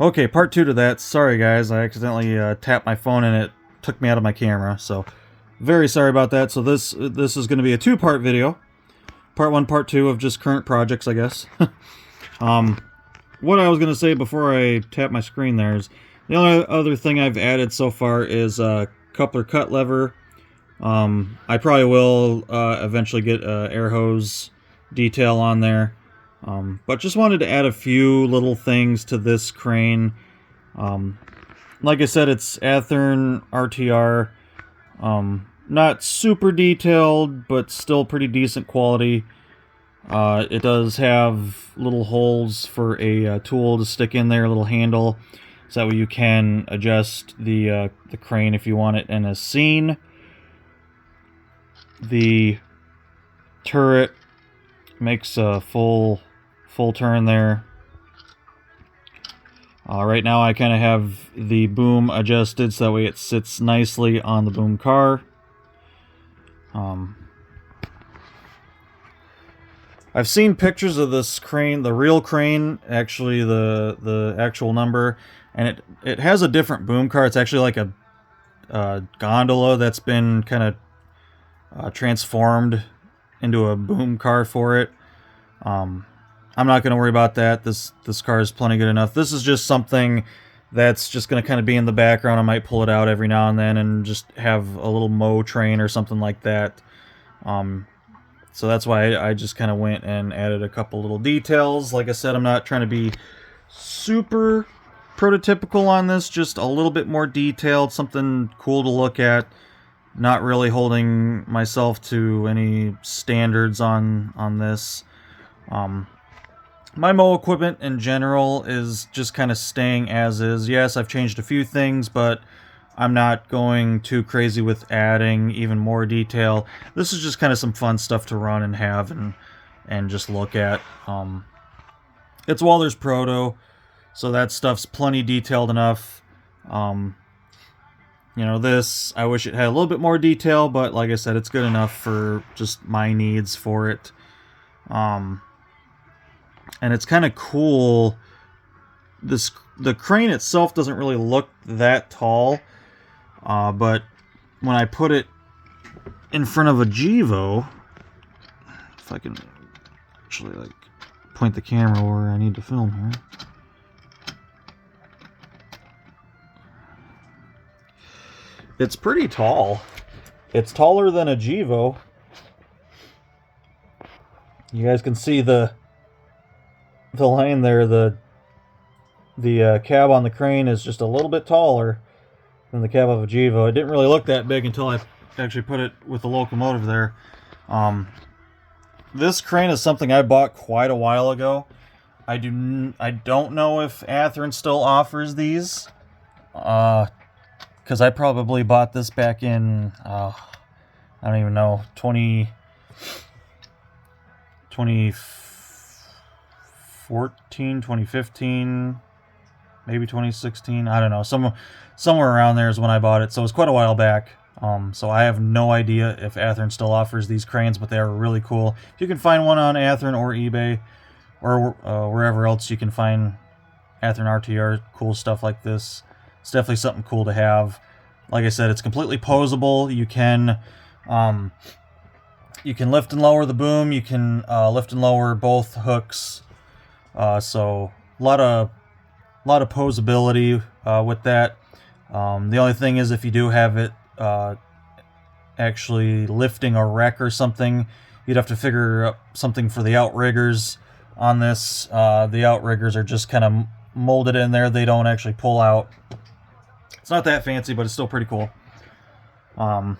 Okay, part two to that. Sorry, guys, I accidentally tapped my phone and it took me out of my camera. So, very sorry about that. So this is going to be a two-part video. Part one, part two of just current projects, I guess. What I was going to say before I tap my screen there is the only other thing I've added so far is a coupler cut lever. I probably will eventually get air hose detail on there. But just wanted to add a few little things to this crane. Like I said, it's Athearn RTR. Not super detailed, but still pretty decent quality. It does have little holes for a tool to stick in there, a little handle, so that way you can adjust the crane if you want it in a scene. The turret makes a full turn there. Right now I kind of have the boom adjusted so that way it sits nicely on the boom car. I've seen pictures of this crane, the real crane, actually the actual number, and it has a different boom car. It's actually like a gondola that's been kind of transformed into a boom car for it. I'm not going to worry about that. This car is plenty good enough. This is just something that's just going to kind of be in the background. I might pull it out every now and then and just have a little mow train or something like that. So that's why I just kind of went and added a couple little details. Like I said, I'm not trying to be super prototypical on this, just a little bit more detailed, something cool to look at. Not really holding myself to any standards on this. My mow equipment in general is just kind of staying as is. Yes, I've changed a few things, but I'm not going too crazy with adding even more detail. This is just kind of some fun stuff to run and have and just look at. It's Walthers Proto, so that stuff's plenty detailed enough. You know, this, I wish it had a little bit more detail, but like I said, it's good enough for just my needs for it. And it's kind of cool. The crane itself doesn't really look that tall. But when I put it in front of a Gevo, if I can actually like point the camera where I need to film here, it's pretty tall. It's taller than a Gevo. You guys can see the line there. The cab on the crane is just a little bit taller than the cab of a Gevo. It didn't really look that big until I actually put it with the locomotive there. This crane is something I bought quite a while ago. I don't know if Athearn still offers these, because I probably bought this back in I don't even know, 2014, 2015, maybe 2016. I don't know. Somewhere around there is when I bought it. So it was quite a while back. So I have no idea if Athearn still offers these cranes, but they are really cool. If you can find one on Athearn or eBay or wherever else you can find Athearn RTR, cool stuff like this, it's definitely something cool to have. Like I said, it's completely posable. You can lift and lower the boom. You can lift and lower both hooks. So a lot of posability with that. The only thing is, if you do have it actually lifting a wreck or something, you'd have to figure up something for the outriggers on this. The outriggers are just kind of molded in there. They don't actually pull out. It's not that fancy, but it's still pretty cool. But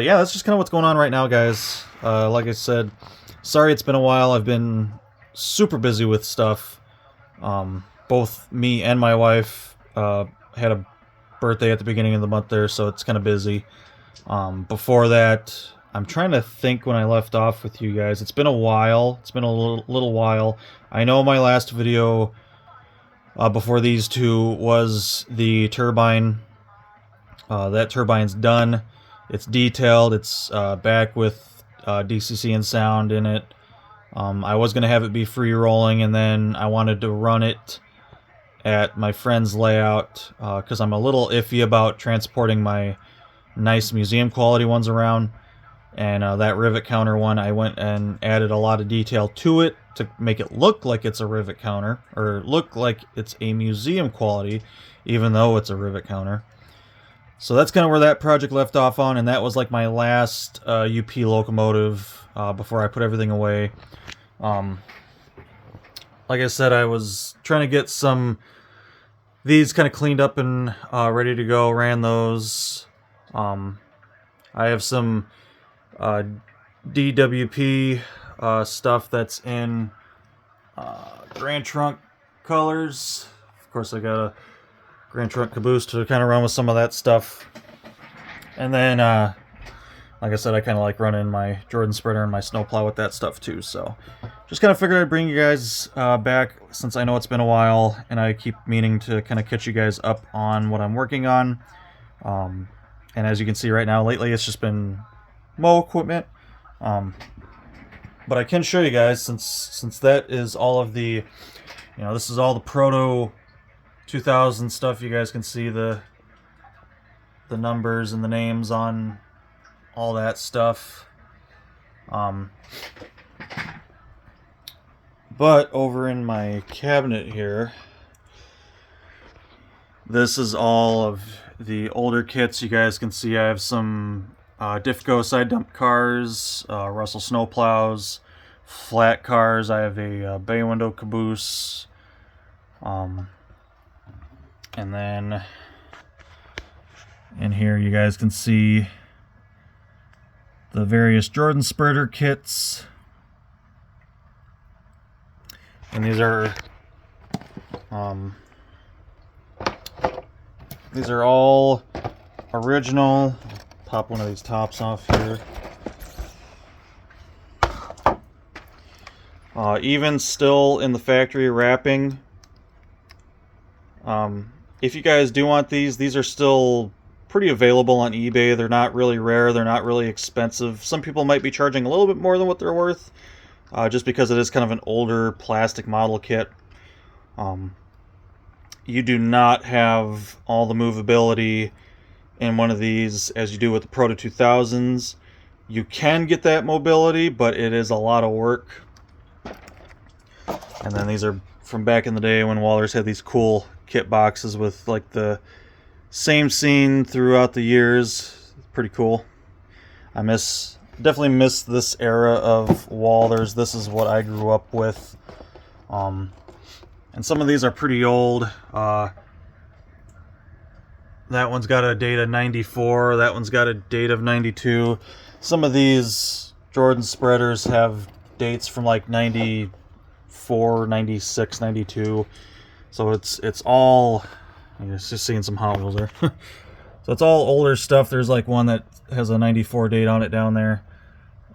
yeah, that's just kind of what's going on right now, guys. Like I said, sorry it's been a while. I've been super busy with stuff. Both me and my wife had a birthday at the beginning of the month there, so it's kind of busy. Before that, I'm trying to think when I left off with you guys. It's been a while. It's been a little while. I know my last video before these two was the turbine. That turbine's done. It's detailed. It's back with DCC and sound in it. I was going to have it be free rolling, and then I wanted to run it at my friend's layout because I'm a little iffy about transporting my nice museum quality ones around. And that rivet counter one, I went and added a lot of detail to it to make it look like it's a rivet counter, or look like it's a museum quality, even though it's a rivet counter. So that's kind of where that project left off on, and that was like my last UP locomotive before I put everything away. Like I said, I was trying to get some these kind of cleaned up and ready to go. Ran those. I have some DWP stuff that's in Grand Trunk colors. Of course, I got a Grand Trunk caboose to kind of run with some of that stuff. And then, like I said, I kind of like running my Jordan spreader and my snowplow with that stuff too. So just kind of figured I'd bring you guys back since I know it's been a while and I keep meaning to kind of catch you guys up on what I'm working on. And as you can see right now, lately it's just been mow equipment. But I can show you guys since that is all of the, this is all the Proto 2000 stuff. You guys can see the numbers and the names on all that stuff. But over in my cabinet here, this is all of the older kits. You guys can see I have some Diffco side dump cars, Russell snowplows, flat cars. I have a bay window caboose, and then in here you guys can see the various Jordan spreader kits, and these are all original. Pop one of these tops off here. Even still in the factory wrapping. If you guys do want these are still pretty available on eBay. They're not really rare. They're not really expensive. Some people might be charging a little bit more than what they're worth, just because it is kind of an older plastic model kit. You do not have all the movability in one of these as you do with the Proto 2000s. You can get that mobility, but it is a lot of work. And then these are from back in the day when Walthers had these cool kit boxes with like the same scene throughout the years. Pretty cool. I definitely miss this era of Walthers. This is what I grew up with. And some of these are pretty old. That one's got a date of 94. That one's got a date of 92. Some of these Jordan spreaders have dates from like 94, 96, 92. So it's all, I'm just seeing some Hot Wheels there. So it's all older stuff. There's like one that has a 94 date on it down there.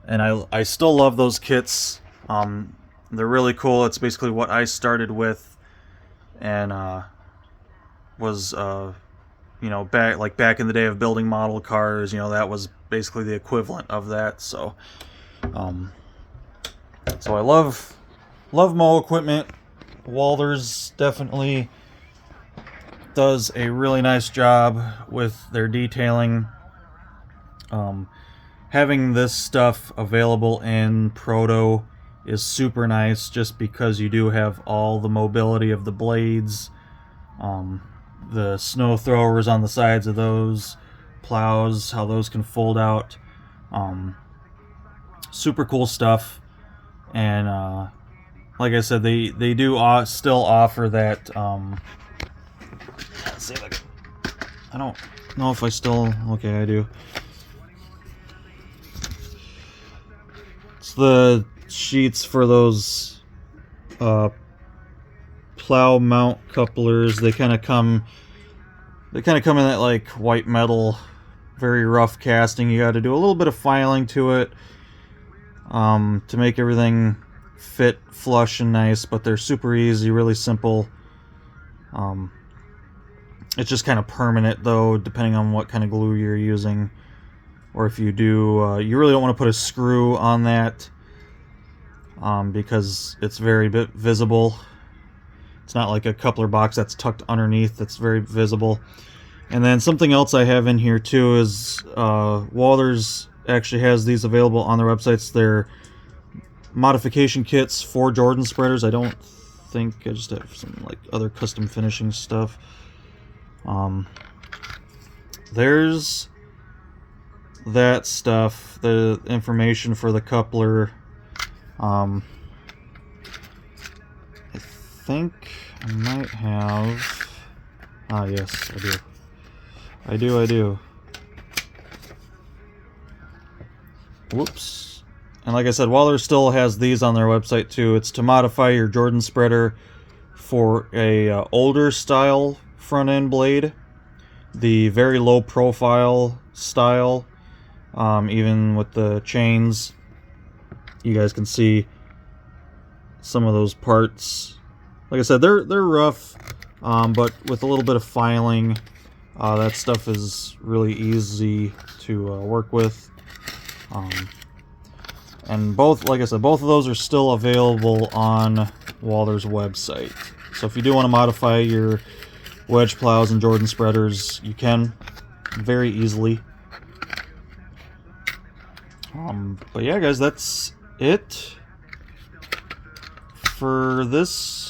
And I still love those kits. They're really cool. It's basically what I started with, and was back in the day of building model cars. That was basically the equivalent of that. So so I love mow equipment. Walthers definitely does a really nice job with their detailing. Having this stuff available in Proto is super nice, just because you do have all the mobility of the blades, the snow throwers on the sides of those plows, how those can fold out. Super cool stuff. And like I said, they do still offer that. Let's see, I don't know if I still. Okay, I do. It's the sheets for those plow mount couplers. They kind of come in that like white metal, very rough casting. You got to do a little bit of filing to it to make everything fit flush and nice, but they're super easy, really simple. It's just kind of permanent though, depending on what kind of glue you're using, or if you do, you really don't want to put a screw on that because it's very visible. It's not like a coupler box that's tucked underneath that's very visible. And then something else I have in here too is Walthers actually has these available on their websites. They're modification kits for Jordan spreaders. I don't think, I just have some like other custom finishing stuff. There's that stuff, the information for the coupler. I think I might have, yes, I do. Whoops. And like I said, Walthers still has these on their website too. It's to modify your Jordan spreader for a older style front end blade, the very low profile style, even with the chains. You guys can see some of those parts. Like I said, they're rough, but with a little bit of filing, that stuff is really easy to work with. And both, like I said, both of those are still available on Walthers' website. So if you do want to modify your wedge plows and Jordan spreaders, you can very easily. But yeah, guys, that's it for this.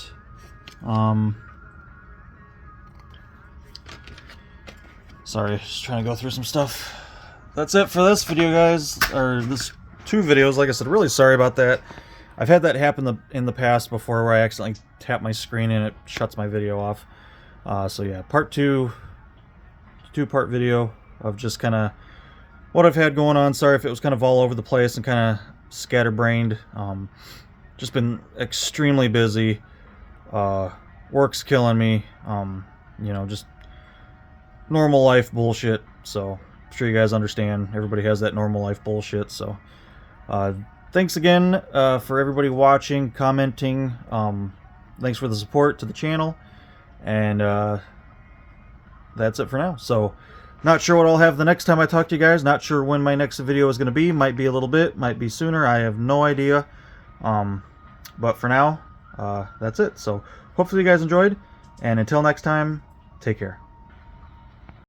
Sorry, just trying to go through some stuff. That's it for this video, guys, or this 2 videos. Like I said, really sorry about that. I've had that happen in the past before, where I accidentally tap my screen and it shuts my video off. So yeah, part 2-part video of just kind of what I've had going on. Sorry if it was kind of all over the place and kind of scatterbrained. Just been extremely busy. Work's killing me. You know, just normal life bullshit. So I'm sure you guys understand. Everybody has that normal life bullshit. So thanks again for everybody watching, commenting. Thanks for the support to the channel. And that's it for now. So not sure what I'll have the next time I talk to you guys. Not sure when my next video is going to be. Might be a little bit, might be sooner. I have no idea. But for now, that's it. So hopefully you guys enjoyed. And until next time, take care.